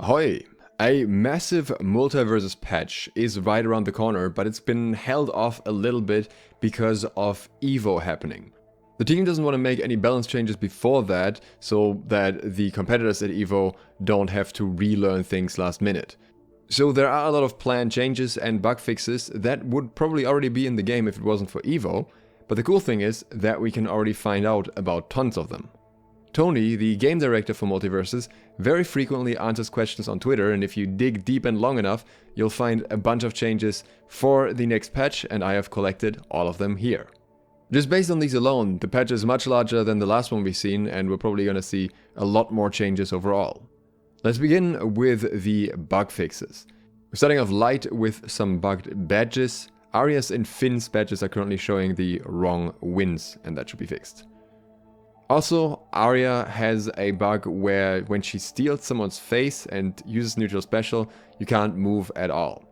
Ahoy! A massive MultiVersus patch is right around the corner, but it's been held off a little bit because of Evo happening. The team doesn't want to make any balance changes before that, so that the competitors at Evo don't have to relearn things last minute. So there are a lot of planned changes and bug fixes that would probably already be in the game if it wasn't for Evo, but the cool thing is that we can already find out about tons of them. Tony, the game director for MultiVersus, very frequently answers questions on Twitter, and if you dig deep and long enough, you'll find a bunch of changes for the next patch, and I have collected all of them here. Just based on these alone, the patch is much larger than the last one we've seen, and we're probably going to see a lot more changes overall. Let's begin with the bug fixes. We're starting off light with some bugged badges. Arya's and Finn's badges are currently showing the wrong wins, and that should be fixed. Also, Arya has a bug where when she steals someone's face and uses neutral special, you can't move at all.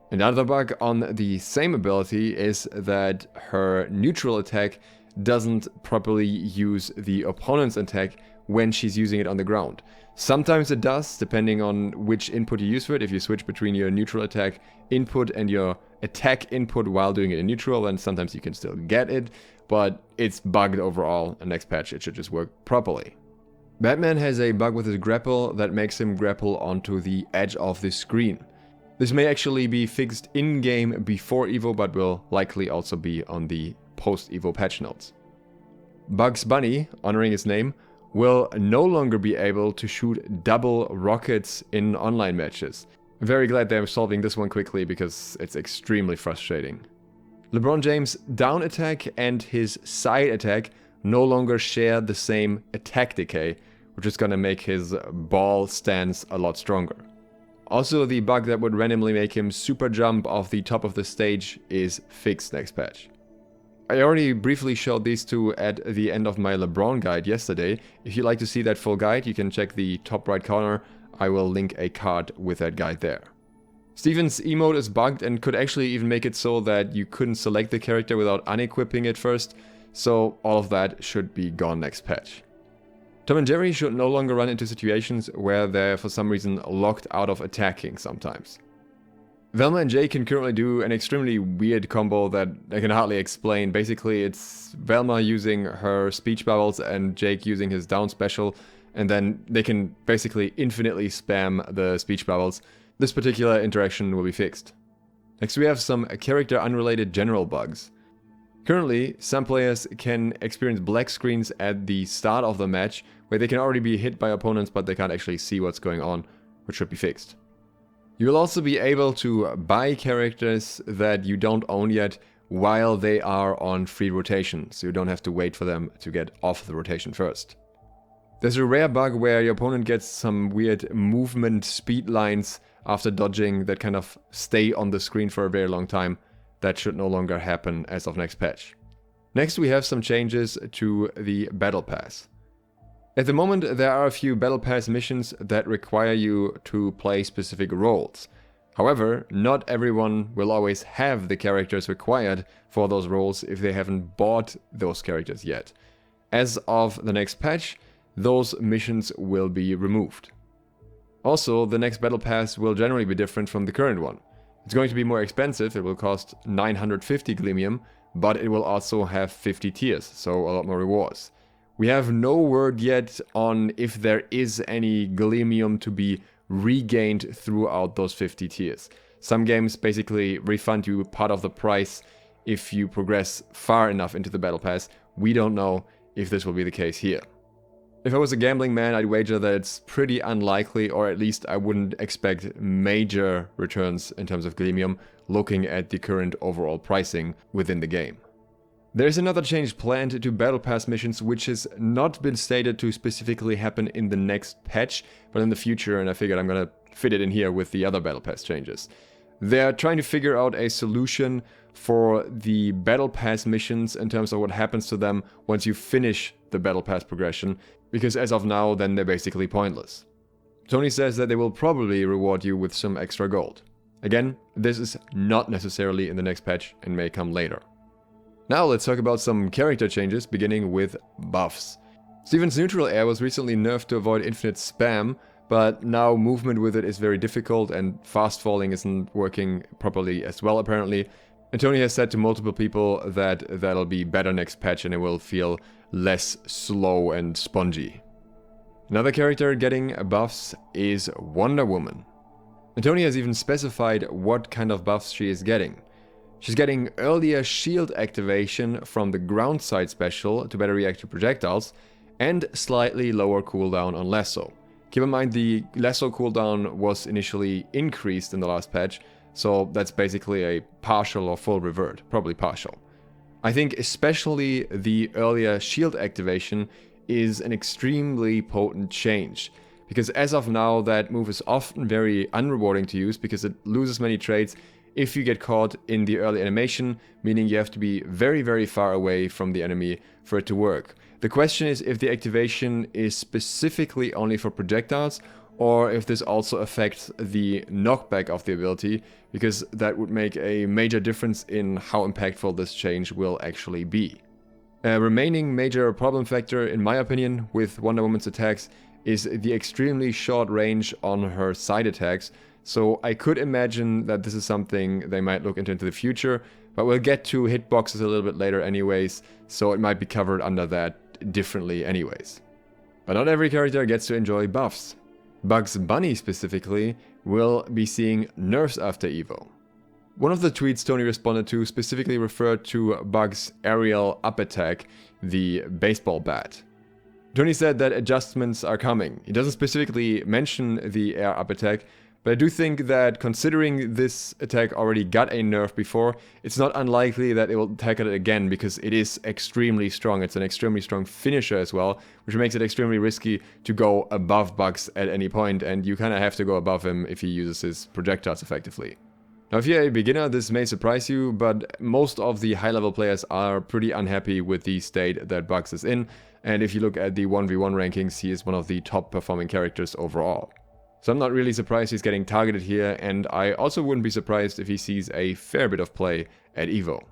Another bug on the same ability is that her neutral attack doesn't properly use the opponent's attack when she's using it on the ground. Sometimes it does, depending on which input you use for it. If you switch between your neutral attack input and your attack input while doing it in neutral, then sometimes you can still get it, but it's bugged overall, and next patch it should just work properly. Batman has a bug with his grapple that makes him grapple onto the edge of the screen. This may actually be fixed in-game before Evo, but will likely also be on the post-Evo patch notes. Bugs Bunny, honoring his name, will no longer be able to shoot double rockets in online matches. I'm very glad they're solving this one quickly because it's extremely frustrating. LeBron James' down attack and his side attack no longer share the same attack decay, which is gonna make his ball stance a lot stronger. Also, the bug that would randomly make him super jump off the top of the stage is fixed next patch. I already briefly showed these two at the end of my LeBron guide yesterday. If you'd like to see that full guide, you can check the top right corner. I will link a card with that guide there. Steven's emote is bugged and could actually even make it so that you couldn't select the character without unequipping it first, so all of that should be gone next patch. Tom and Jerry should no longer run into situations where they're for some reason locked out of attacking sometimes. Velma and Jake can currently do an extremely weird combo that I can hardly explain. Basically, it's Velma using her speech bubbles and Jake using his down special, and then they can basically infinitely spam the speech bubbles. This particular interaction will be fixed. Next we have some character unrelated general bugs. Currently, some players can experience black screens at the start of the match where they can already be hit by opponents but they can't actually see what's going on, which should be fixed. You will also be able to buy characters that you don't own yet while they are on free rotation, so you don't have to wait for them to get off the rotation first. There's a rare bug where your opponent gets some weird movement speed lines after dodging that kind of stay on the screen for a very long time. That should no longer happen as of next patch. Next we have some changes to the Battle Pass. At the moment there are a few Battle Pass missions that require you to play specific roles. However, not everyone will always have the characters required for those roles if they haven't bought those characters yet. As of the next patch, those missions will be removed. Also, the next Battle Pass will generally be different from the current one. It's going to be more expensive, it will cost 950 Gleamium, but it will also have 50 tiers, so a lot more rewards. We have no word yet on if there is any Gleamium to be regained throughout those 50 tiers. Some games basically refund you part of the price if you progress far enough into the Battle Pass. We don't know if this will be the case here. If I was a gambling man, I'd wager that it's pretty unlikely, or at least I wouldn't expect major returns in terms of Gleamium, looking at the current overall pricing within the game. There's another change planned to Battle Pass missions which has not been stated to specifically happen in the next patch, but in the future, and I figured I'm gonna fit it in here with the other Battle Pass changes. They're trying to figure out a solution for the Battle Pass missions in terms of what happens to them once you finish the Battle Pass progression, because as of now, then they're basically pointless. Tony says that they will probably reward you with some extra gold. Again, this is not necessarily in the next patch and may come later. Now let's talk about some character changes, beginning with buffs. Steven's neutral air was recently nerfed to avoid infinite spam, but now movement with it is very difficult and fast falling isn't working properly as well apparently. And Tony has said to multiple people that that'll be better next patch and it will feel less slow and spongy. Another character getting buffs is Wonder Woman. And Tony has even specified what kind of buffs she is getting. She's getting earlier shield activation from the ground side special to better react to projectiles, and slightly lower cooldown on lasso. Keep in mind the lasso cooldown was initially increased in the last patch, so that's basically a partial or full revert, probably partial. I think especially the earlier shield activation is an extremely potent change, because as of now that move is often very unrewarding to use because it loses many traits if you get caught in the early animation, meaning you have to be very far away from the enemy for it to work. The question is if the activation is specifically only for projectiles or if this also affects the knockback of the ability, because that would make a major difference in how impactful this change will actually be. A remaining major problem factor, in my opinion, with Wonder Woman's attacks is the extremely short range on her side attacks, so I could imagine that this is something they might look into the future, but we'll get to hitboxes a little bit later anyways, so it might be covered under that differently anyways. But not every character gets to enjoy buffs. Bugs Bunny specifically will be seeing nerfs after Evo. One of the tweets Tony responded to specifically referred to Bug's aerial up attack, the baseball bat. Tony said that adjustments are coming. He doesn't specifically mention the air up attack, but I do think that considering this attack already got a nerf before, it's not unlikely that it will tackle it again because it is extremely strong. It's an extremely strong finisher as well, which makes it extremely risky to go above Bugs at any point, and you kind of have to go above him if he uses his projectiles effectively. Now if you're a beginner, this may surprise you, but most of the high-level players are pretty unhappy with the state that Bugs is in, and if you look at the 1v1 rankings, he is one of the top performing characters overall. So I'm not really surprised he's getting targeted here, and I also wouldn't be surprised if he sees a fair bit of play at Evo.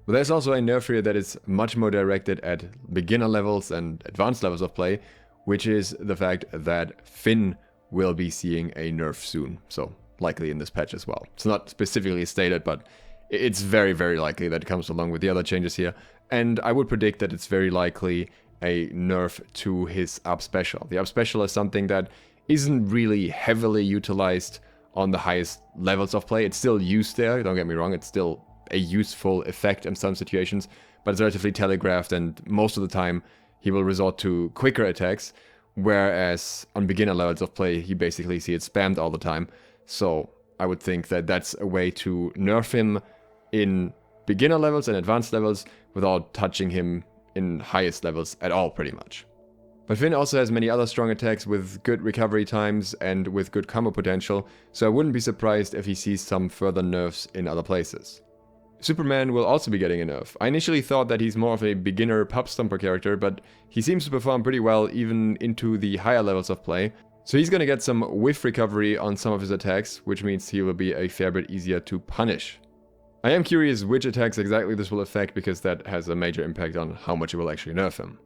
But there's also a nerf here that is much more directed at beginner levels and advanced levels of play, which is the fact that Finn will be seeing a nerf soon, so likely in this patch as well. It's not specifically stated, but it's very likely that it comes along with the other changes here, and I would predict that it's very likely a nerf to his up special. The up special is something that isn't really heavily utilized on the highest levels of play. It's still used there, don't get me wrong, it's still a useful effect in some situations, but it's relatively telegraphed and most of the time he will resort to quicker attacks, whereas on beginner levels of play you basically see it spammed all the time. So I would think that that's a way to nerf him in beginner levels and advanced levels without touching him in highest levels at all pretty much. But Finn also has many other strong attacks with good recovery times and with good combo potential, so I wouldn't be surprised if he sees some further nerfs in other places. Superman will also be getting a nerf. I initially thought that he's more of a beginner pub stomper character, but he seems to perform pretty well even into the higher levels of play, so he's gonna get some whiff recovery on some of his attacks, which means he will be a fair bit easier to punish. I am curious which attacks exactly this will affect because that has a major impact on how much it will actually nerf him.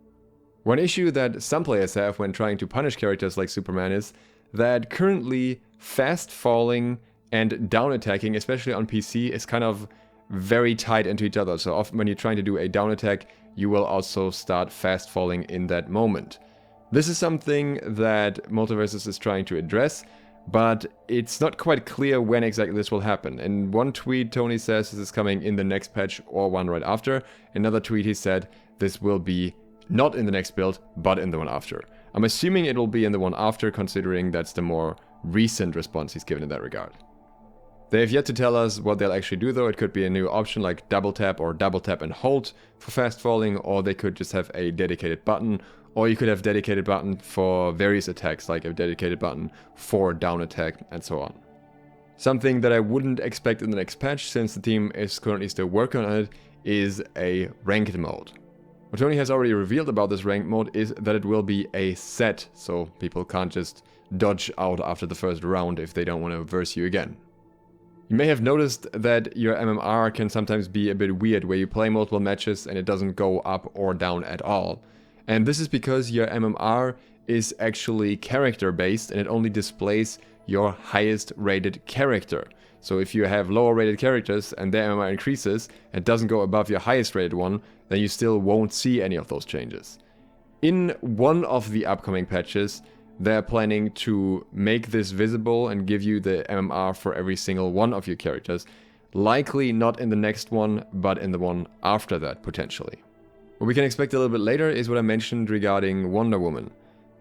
One issue that some players have when trying to punish characters like Superman is that currently fast falling and down attacking, especially on PC, is kind of very tied into each other. So often when you're trying to do a down attack, you will also start fast falling in that moment. This is something that MultiVersus is trying to address, but it's not quite clear when exactly this will happen. In one tweet, Tony says this is coming in the next patch or one right after. Another tweet, he said this will be not in the next build, but in the one after. I'm assuming it will be in the one after, considering that's the more recent response he's given in that regard. They have yet to tell us what they'll actually do though. It could be a new option like double tap or double tap and hold for fast falling, or they could just have a dedicated button, or you could have dedicated button for various attacks, like a dedicated button for down attack and so on. Something that I wouldn't expect in the next patch, since the team is currently still working on it, is a ranked mode. What Tony has already revealed about this ranked mode is that it will be a set, so people can't just dodge out after the first round if they don't want to verse you again. You may have noticed that your MMR can sometimes be a bit weird, where you play multiple matches and it doesn't go up or down at all. And this is because your MMR is actually character based and it only displays your highest rated character. So if you have lower rated characters and their MMR increases and doesn't go above your highest rated one, then you still won't see any of those changes. In one of the upcoming patches, they're planning to make this visible and give you the MMR for every single one of your characters. Likely not in the next one, but in the one after that, potentially. What we can expect a little bit later is what I mentioned regarding Wonder Woman.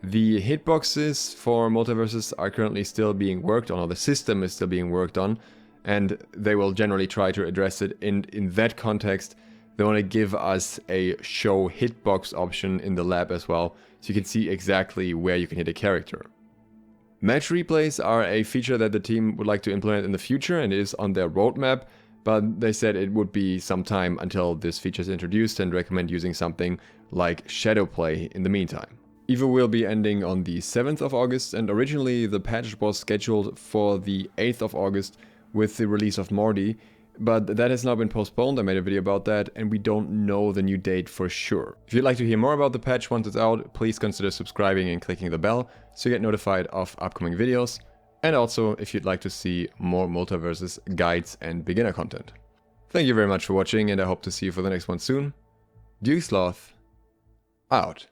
The hitboxes for MultiVersus are currently still being worked on, or the system is still being worked on, and they will generally try to address it. In that context, they want to give us a show hitbox option in the lab as well, so you can see exactly where you can hit a character. Match replays are a feature that the team would like to implement in the future and is on their roadmap, but they said it would be some time until this feature is introduced and recommend using something like shadow play in the meantime. EVO will be ending on the 7th of August, and originally the patch was scheduled for the 8th of August with the release of Morty, but that has now been postponed. I made a video about that, and we don't know the new date for sure. If you'd like to hear more about the patch once it's out, please consider subscribing and clicking the bell so you get notified of upcoming videos, and also if you'd like to see more MultiVersus guides and beginner content. Thank you very much for watching, and I hope to see you for the next one soon. SLOTH out.